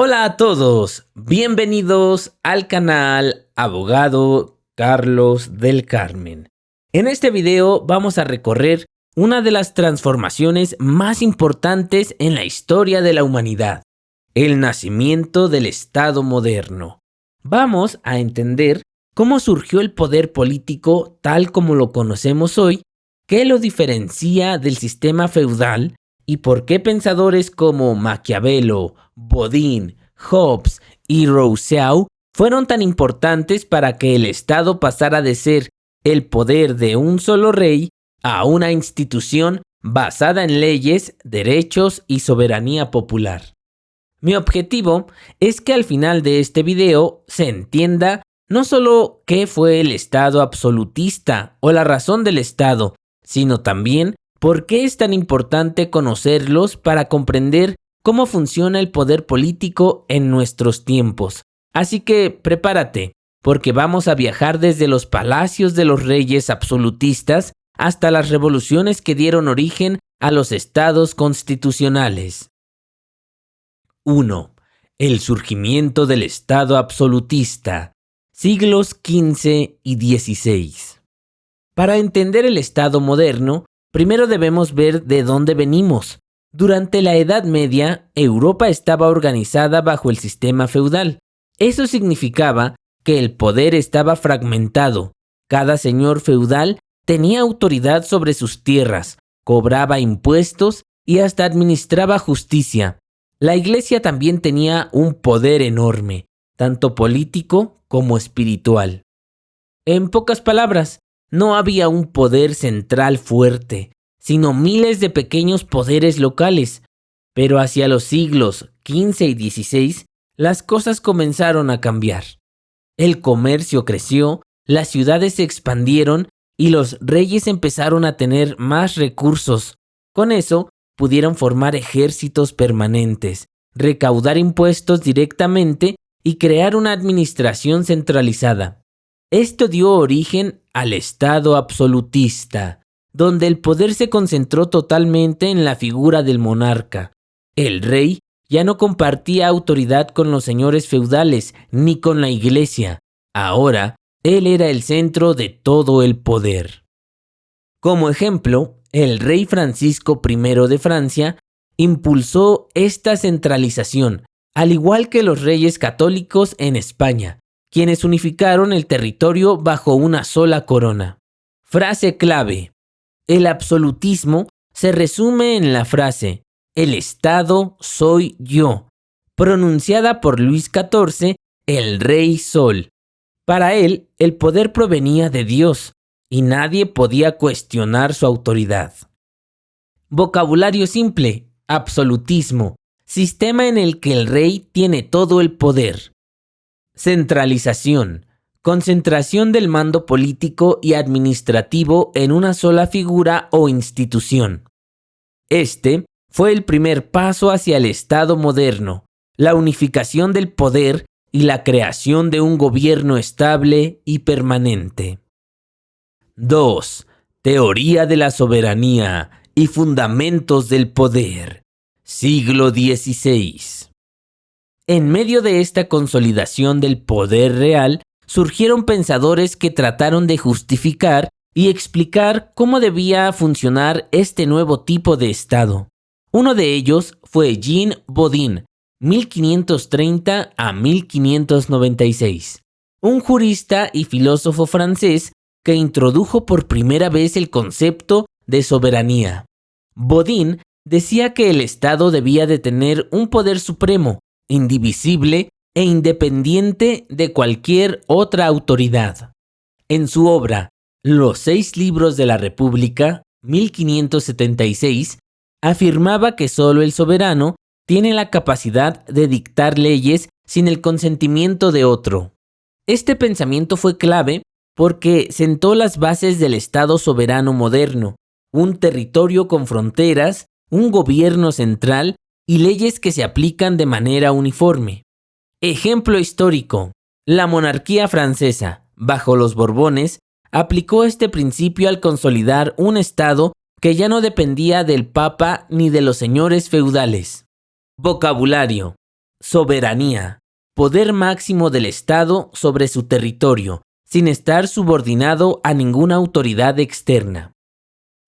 Hola a todos, bienvenidos al canal Abogado Carlos del Carmen. En este video vamos a recorrer una de las transformaciones más importantes en la historia de la humanidad, el nacimiento del Estado moderno. Vamos a entender cómo surgió el poder político tal como lo conocemos hoy, qué lo diferencia del sistema feudal y por qué pensadores como Maquiavelo, Bodin, Hobbes y Rousseau fueron tan importantes para que el Estado pasara de ser el poder de un solo rey a una institución basada en leyes, derechos y soberanía popular. Mi objetivo es que al final de este video se entienda no solo qué fue el Estado absolutista o la razón del Estado, sino también por qué es tan importante conocerlos para comprender cómo funciona el poder político en nuestros tiempos. Así que prepárate, porque vamos a viajar desde los palacios de los reyes absolutistas hasta las revoluciones que dieron origen a los estados constitucionales. 1. El surgimiento del Estado absolutista, siglos XV y XVI. Para entender el Estado moderno, primero debemos ver de dónde venimos. Durante la Edad Media, Europa estaba organizada bajo el sistema feudal. Eso significaba que el poder estaba fragmentado. Cada señor feudal tenía autoridad sobre sus tierras, cobraba impuestos y hasta administraba justicia. La Iglesia también tenía un poder enorme, tanto político como espiritual. En pocas palabras, no había un poder central fuerte, sino miles de pequeños poderes locales. Pero hacia los siglos XV y XVI, las cosas comenzaron a cambiar. El comercio creció, las ciudades se expandieron y los reyes empezaron a tener más recursos. Con eso, pudieron formar ejércitos permanentes, recaudar impuestos directamente y crear una administración centralizada. Esto dio origen al Estado absolutista, donde el poder se concentró totalmente en la figura del monarca. El rey ya no compartía autoridad con los señores feudales ni con la Iglesia. Ahora, él era el centro de todo el poder. Como ejemplo, el rey Francisco I de Francia impulsó esta centralización, al igual que los reyes católicos en España, quienes unificaron el territorio bajo una sola corona. Frase clave. El absolutismo se resume en la frase «El Estado soy yo», pronunciada por Luis XIV, el Rey Sol. Para él, el poder provenía de Dios y nadie podía cuestionar su autoridad. Vocabulario simple, absolutismo, sistema en el que el rey tiene todo el poder. Centralización, concentración del mando político y administrativo en una sola figura o institución. Este fue el primer paso hacia el Estado moderno, la unificación del poder y la creación de un gobierno estable y permanente. 2. Teoría de la soberanía y fundamentos del poder. Siglo XVI. En medio de esta consolidación del poder real, surgieron pensadores que trataron de justificar y explicar cómo debía funcionar este nuevo tipo de Estado. Uno de ellos fue Jean Bodin, 1530 a 1596, un jurista y filósofo francés que introdujo por primera vez el concepto de soberanía. Bodin decía que el Estado debía de tener un poder supremo, indivisible e independiente de cualquier otra autoridad. En su obra Los 6 libros de la República, 1576, afirmaba que solo el soberano tiene la capacidad de dictar leyes sin el consentimiento de otro. Este pensamiento fue clave porque sentó las bases del Estado soberano moderno, un territorio con fronteras, un gobierno central y leyes que se aplican de manera uniforme. Ejemplo histórico: la monarquía francesa, bajo los Borbones, aplicó este principio al consolidar un Estado que ya no dependía del Papa ni de los señores feudales. Vocabulario: soberanía, poder máximo del Estado sobre su territorio, sin estar subordinado a ninguna autoridad externa.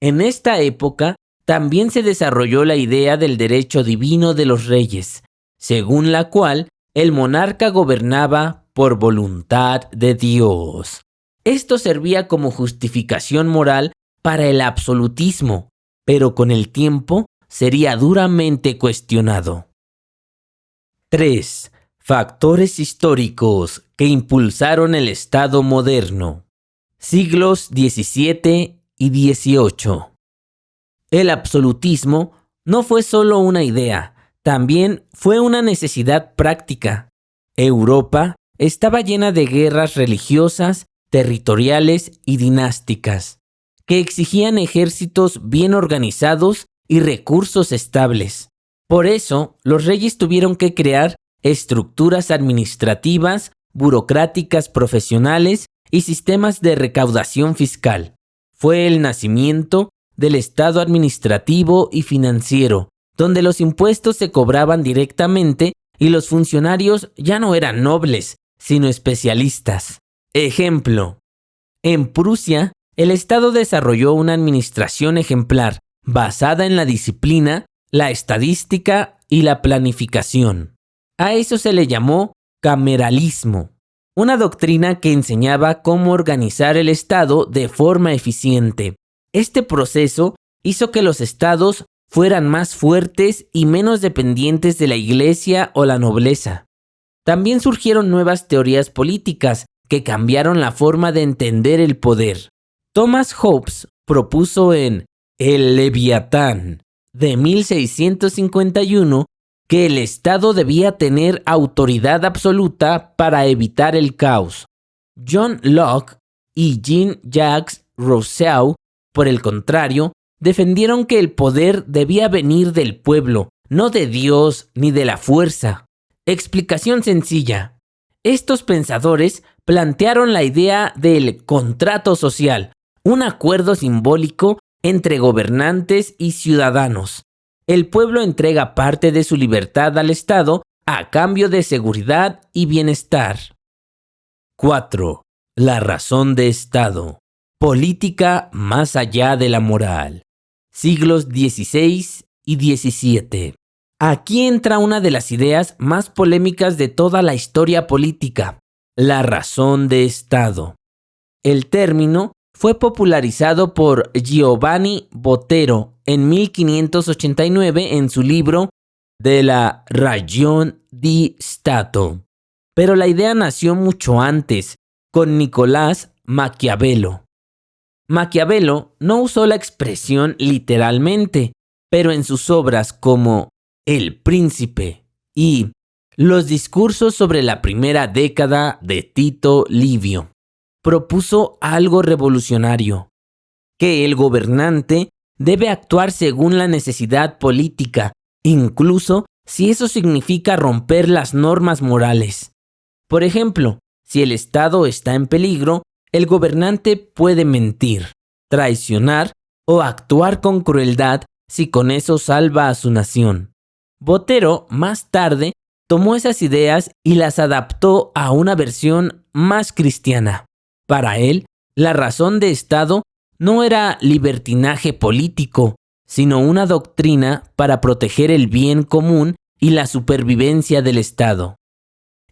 En esta época también se desarrolló la idea del derecho divino de los reyes, según la cual el monarca gobernaba por voluntad de Dios. Esto servía como justificación moral para el absolutismo, pero con el tiempo sería duramente cuestionado. 3. Factores históricos que impulsaron el Estado moderno. Siglos XVII y XVIII. El absolutismo no fue solo una idea, también fue una necesidad práctica. Europa estaba llena de guerras religiosas, territoriales y dinásticas, que exigían ejércitos bien organizados y recursos estables. Por eso, los reyes tuvieron que crear estructuras administrativas, burocráticas profesionales y sistemas de recaudación fiscal. Fue el nacimiento del Estado administrativo y financiero, donde los impuestos se cobraban directamente y los funcionarios ya no eran nobles, sino especialistas. Ejemplo: en Prusia, el Estado desarrolló una administración ejemplar basada en la disciplina, la estadística y la planificación. A eso se le llamó cameralismo, una doctrina que enseñaba cómo organizar el Estado de forma eficiente. Este proceso hizo que los estados fueran más fuertes y menos dependientes de la iglesia o la nobleza. También surgieron nuevas teorías políticas que cambiaron la forma de entender el poder. Thomas Hobbes propuso en El Leviatán de 1651 que el Estado debía tener autoridad absoluta para evitar el caos. John Locke y Jean-Jacques Rousseau, por el contrario, defendieron que el poder debía venir del pueblo, no de Dios ni de la fuerza. Explicación sencilla. Estos pensadores plantearon la idea del contrato social, un acuerdo simbólico entre gobernantes y ciudadanos. El pueblo entrega parte de su libertad al Estado a cambio de seguridad y bienestar. 4. La razón de Estado. Política más allá de la moral. Siglos XVI y XVII. Aquí entra una de las ideas más polémicas de toda la historia política: la razón de Estado. El término fue popularizado por Giovanni Botero en 1589 en su libro De la ragion di Stato. Pero la idea nació mucho antes, con Nicolás Maquiavelo. Maquiavelo no usó la expresión literalmente, pero en sus obras como El Príncipe y Los discursos sobre la primera década de Tito Livio, propuso algo revolucionario: que el gobernante debe actuar según la necesidad política, incluso si eso significa romper las normas morales. Por ejemplo, si el Estado está en peligro, el gobernante puede mentir, traicionar o actuar con crueldad si con eso salva a su nación. Botero, más tarde, tomó esas ideas y las adaptó a una versión más cristiana. Para él, la razón de Estado no era libertinaje político, sino una doctrina para proteger el bien común y la supervivencia del Estado.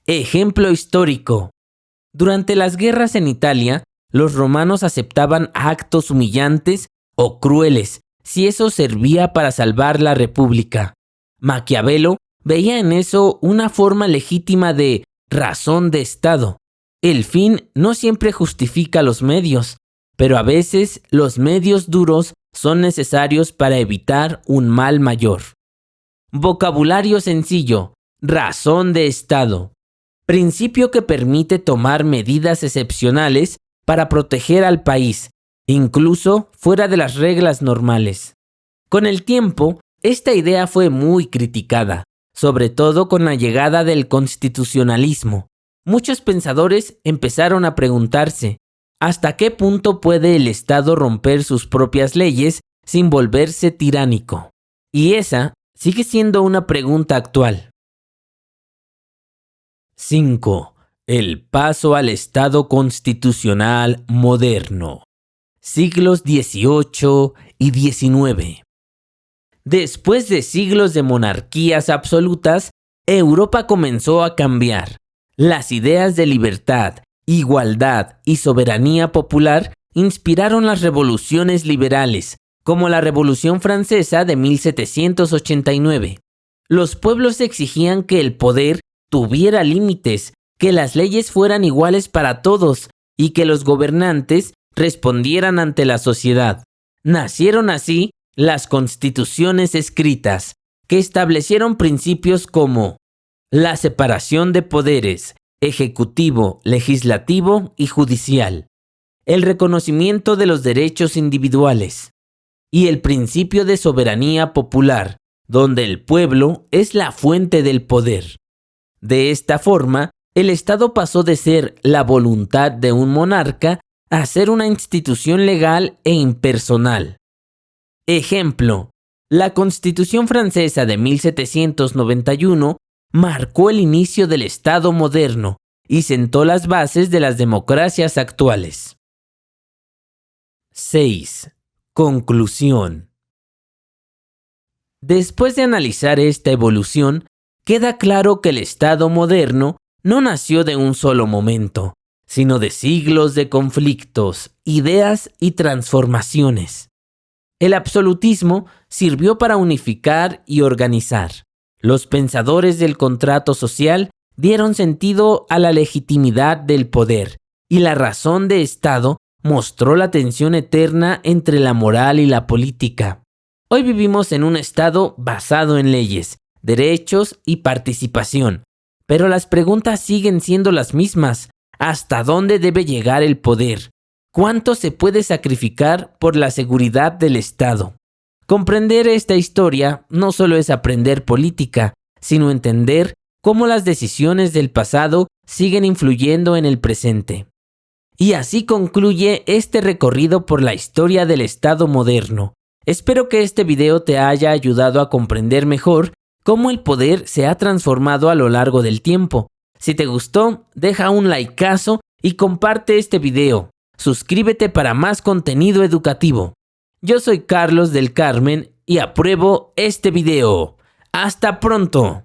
Ejemplo histórico. Durante las guerras en Italia, los romanos aceptaban actos humillantes o crueles si eso servía para salvar la república. Maquiavelo veía en eso una forma legítima de razón de Estado. El fin no siempre justifica los medios, pero a veces los medios duros son necesarios para evitar un mal mayor. Vocabulario sencillo: razón de Estado. Principio que permite tomar medidas excepcionales para proteger al país, incluso fuera de las reglas normales. Con el tiempo, esta idea fue muy criticada, sobre todo con la llegada del constitucionalismo. Muchos pensadores empezaron a preguntarse: ¿hasta qué punto puede el Estado romper sus propias leyes sin volverse tiránico? Y esa sigue siendo una pregunta actual. 5. El paso al Estado constitucional moderno. Siglos XVIII y XIX. Después de siglos de monarquías absolutas, Europa comenzó a cambiar. Las ideas de libertad, igualdad y soberanía popular inspiraron las revoluciones liberales, como la Revolución Francesa de 1789. Los pueblos exigían que el poder tuviera límites, que las leyes fueran iguales para todos y que los gobernantes respondieran ante la sociedad. Nacieron así las constituciones escritas, que establecieron principios como la separación de poderes, ejecutivo, legislativo y judicial, el reconocimiento de los derechos individuales y el principio de soberanía popular, donde el pueblo es la fuente del poder. De esta forma, el Estado pasó de ser la voluntad de un monarca a ser una institución legal e impersonal. Ejemplo, la Constitución francesa de 1791 marcó el inicio del Estado moderno y sentó las bases de las democracias actuales. 6. Conclusión. Después de analizar esta evolución, queda claro que el Estado moderno no nació de un solo momento, sino de siglos de conflictos, ideas y transformaciones. El absolutismo sirvió para unificar y organizar. Los pensadores del contrato social dieron sentido a la legitimidad del poder, y la razón de Estado mostró la tensión eterna entre la moral y la política. Hoy vivimos en un Estado basado en leyes, derechos y participación, pero las preguntas siguen siendo las mismas. ¿Hasta dónde debe llegar el poder? ¿Cuánto se puede sacrificar por la seguridad del Estado? Comprender esta historia no solo es aprender política, sino entender cómo las decisiones del pasado siguen influyendo en el presente. Y así concluye este recorrido por la historia del Estado moderno. Espero que este video te haya ayudado a comprender mejor cómo el poder se ha transformado a lo largo del tiempo. Si te gustó, deja un likeazo y comparte este video. Suscríbete para más contenido educativo. Yo soy Carlos del Carmen y apruebo este video. ¡Hasta pronto!